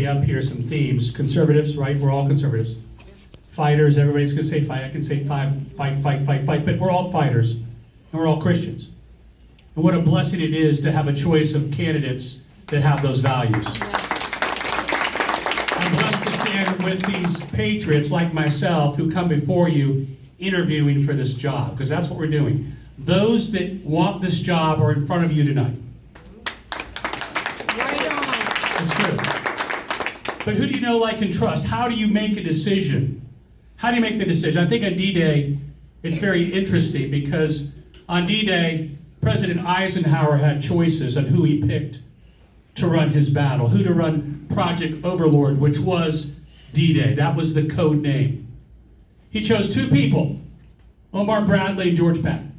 be up here some themes. Conservatives, right? We're all conservatives. Fighters, everybody's going to say fight. I can say fight, but we're all fighters, and we're all Christians. And what a blessing it is to have a choice of candidates that have those values. I'm blessed to stand with these patriots like myself who come before you interviewing for this job, because that's what we're doing. Those that want this job are in front of you tonight. Right on. That's true. But who do you know, like, and trust? How do you make a decision? How do you make the decision? I think on D-Day, it's very interesting because on D-Day, President Eisenhower had choices on who he picked to run his battle, who to run Project Overlord, which was D-Day. That was the code name. He chose two people, Omar Bradley and George Patton.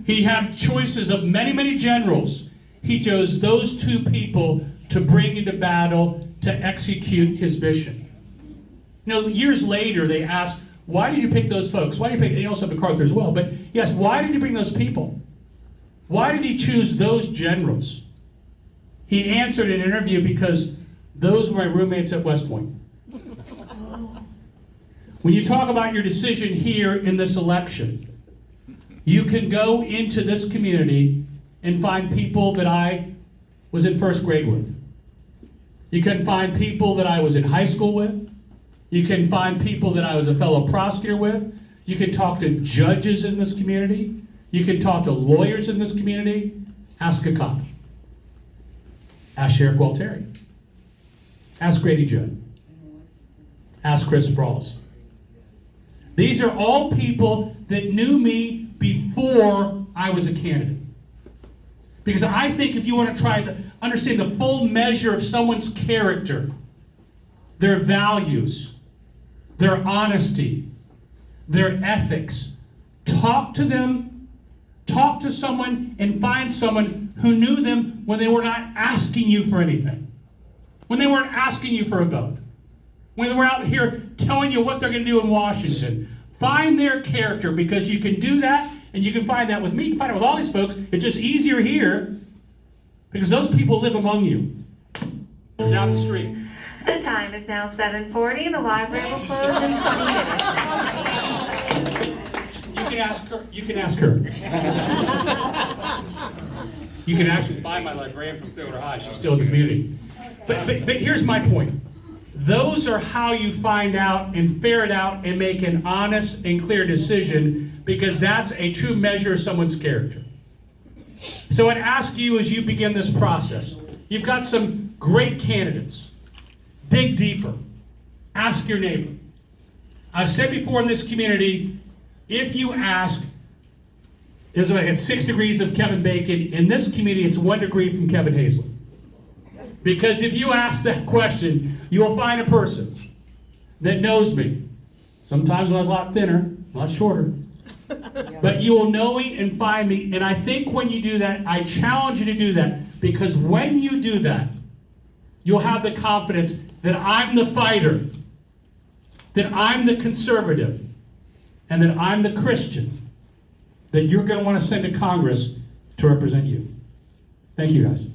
He had choices of many, many generals. He chose those two people to bring into battle to execute his mission. You know, years later, they asked, why did you pick those folks? Why did you pick, he also had MacArthur as well, but yes, why did you bring those people? Why did he choose those generals? He answered in an interview, because those were my roommates at West Point. When you talk about your decision here in this election, you can go into this community and find people that I was in first grade with. You can find people that I was in high school with. You can find people that I was a fellow prosecutor with. You can talk to judges in this community. You can talk to lawyers in this community. Ask a cop. Ask Sheriff Gualtieri. Ask Grady Judd. Ask Chris Sprouls. These are all people that knew me before I was a candidate. Because I think if you want to try to understand the full measure of someone's character, their values, their honesty, their ethics, talk to them, talk to someone, and find someone who knew them when they were not asking you for anything, when they weren't asking you for a vote, when they were out here telling you what they're going to do in Washington. Find their character, because you can do that, and you can find that with me. You can find it with all these folks. It's just easier here because those people live among you. Down the street. The time is now 7:40. The library will close in 20 minutes. You can ask her. You can ask her. You can actually find my librarian from Clearwater High. She's still in the community. But here's my point. Those are how you find out and ferret out and make an honest and clear decision, because that's a true measure of someone's character. So I'd ask you as you begin this process, you've got some great candidates. Dig deeper. Ask your neighbor. I've said before in this community, if you ask, there's like 6 degrees of Kevin Bacon. In this community, it's 1 degree from Kevin Hayslett. Because if you ask that question, you will find a person that knows me. Sometimes when I was a lot thinner, a lot shorter. But you will know me and find me. And I think when you do that, I challenge you to do that. Because when you do that, you'll have the confidence that I'm the fighter, that I'm the conservative, and that I'm the Christian that you're going to want to send to Congress to represent you. Thank you, guys.